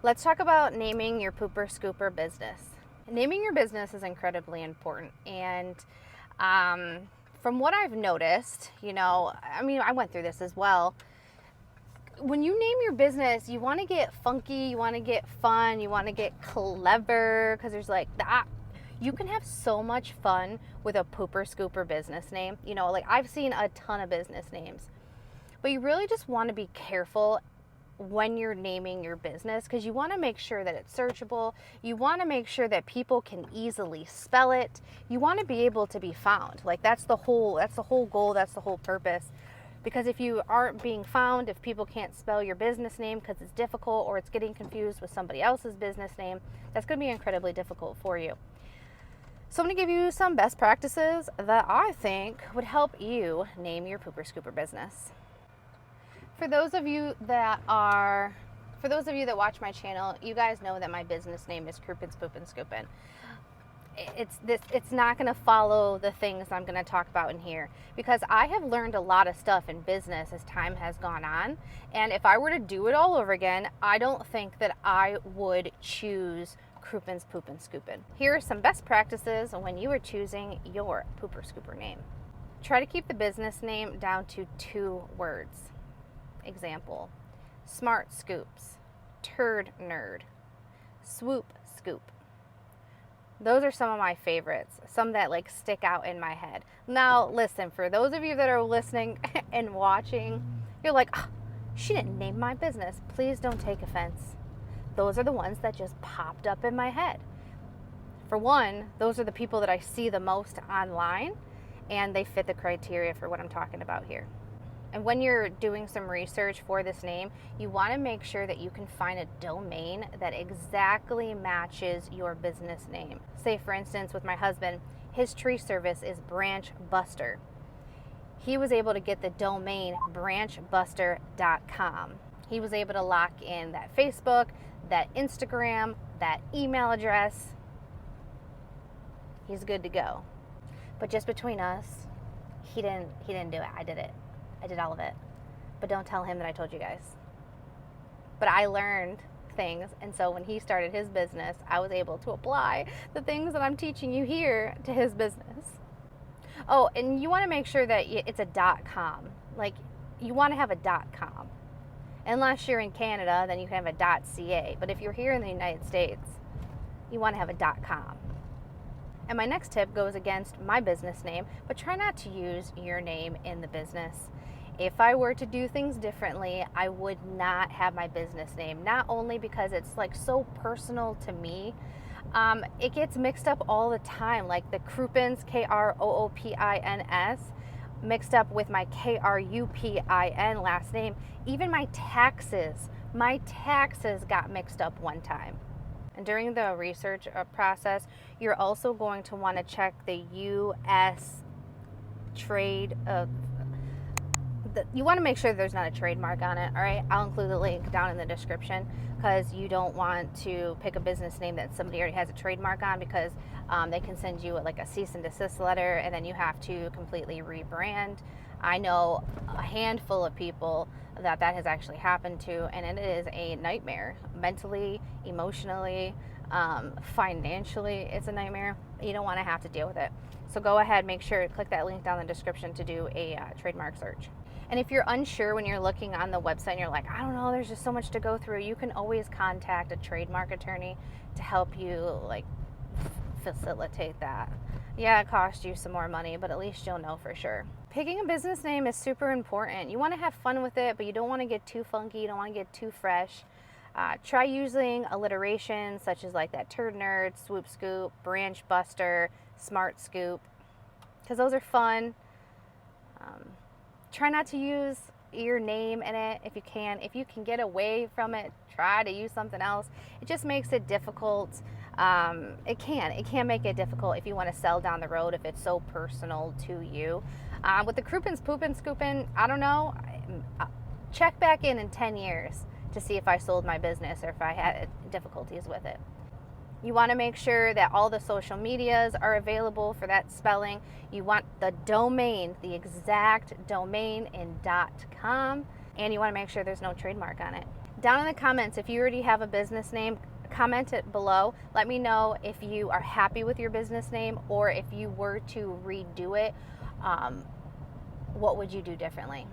Let's talk about naming your pooper scooper business. Naming your business is incredibly important. And from what I've noticed, I went through this as well. When you name your business, you want to get funky, you want to get fun, you want to get clever, because there's like that. You can have so much fun with a pooper scooper business name. I've seen a ton of business names, but you really just want to be careful when you're naming your business, because you want to make sure that it's searchable. You want to make sure that people can easily spell it. You want to be able to be found. Like that's the whole goal, that's the whole purpose. Because if you aren't being found, if people can't spell your business name because it's difficult or it's getting confused with somebody else's business name, that's going to be incredibly difficult for you. So I'm going to give you some best practices that I think would help you name your pooper scooper business. For those of you that watch my channel, you guys know that my business name is Kroopin, Poopin, Scoopin. It's not going to follow the things I'm going to talk about in here, because I have learned a lot of stuff in business as time has gone on. And if I were to do it all over again, I don't think that I would choose Kroopin, Poopin, Scoopin. Here are some best practices when you are choosing your pooper scooper name. Try to keep the business name down to 2 words. Example: Smart Scoops, Turd Nerd, Swoop Scoop. Those are some of my favorites, some that like stick out in my head. Now listen, for those of you that are listening and watching, you're like, oh, she didn't name my business. Please don't take offense. Those are the ones that just popped up in my head. For one, those are the people that I see the most online, and they fit the criteria for what I'm talking about here. And when you're doing some research for this name, you want to make sure that you can find a domain that exactly matches your business name. Say, for instance, with my husband, his tree service is Branch Buster. He was able to get the domain branchbuster.com. He was able to lock in that Facebook, that Instagram, that email address. He's good to go. But just between us, he didn't do it. I did it. I did all of it. But don't tell him that I told you guys. But I learned things, and so when he started his business, I was able to apply the things that I'm teaching you here to his business. Oh, and you want to make sure that it's a .com. Like, you want to have a .com. Unless you're in Canada, then you can have a .ca. But if you're here in the United States, you want to have a .com. And my next tip goes against my business name, but try not to use your name in the business. If I were to do things differently, I would not have my business name. Not only because it's like so personal to me, it gets mixed up all the time. Like the Kroopins, Kroopins, mixed up with my Krupin last name. Even my taxes got mixed up one time. And during the research process, you're also going to want to check the U.S. trade you want to make sure there's not a trademark on it, all right? I'll include the link down in the description, because you don't want to pick a business name that somebody already has a trademark on, because they can send you like a cease and desist letter, and then you have to completely rebrand. I know a handful of people that has actually happened to, and it is a nightmare. Mentally, emotionally, financially, it's a nightmare. You don't want to have to deal with it. So go ahead, make sure to click that link down in the description to do a trademark search. And if you're unsure when you're looking on the website and you're like, I don't know, there's just so much to go through, you can always contact a trademark attorney to help you like facilitate that. Yeah, it costs you some more money, but at least you'll know for sure. Picking a business name is super important. You want to have fun with it, but you don't want to get too funky. You don't want to get too fresh. Try using alliteration such as like that Turd Nerd, Swoop Scoop, Branch Buster, Smart Scoop, because those are fun. Try not to use your name in it if you can. If you can get away from it, try to use something else. It just makes it difficult. It can make it difficult if you want to sell down the road, if it's so personal to you. With the Kroopins, Poopin, Scoopin, I don't know. Check back in 10 years to see if I sold my business or if I had difficulties with it. You want to make sure that all the social medias are available for that spelling. You want the domain, the exact domain in .com, and you want to make sure there's no trademark on it. Down in the comments, if you already have a business name, comment it below. Let me know if you are happy with your business name, or if you were to redo it, what would you do differently?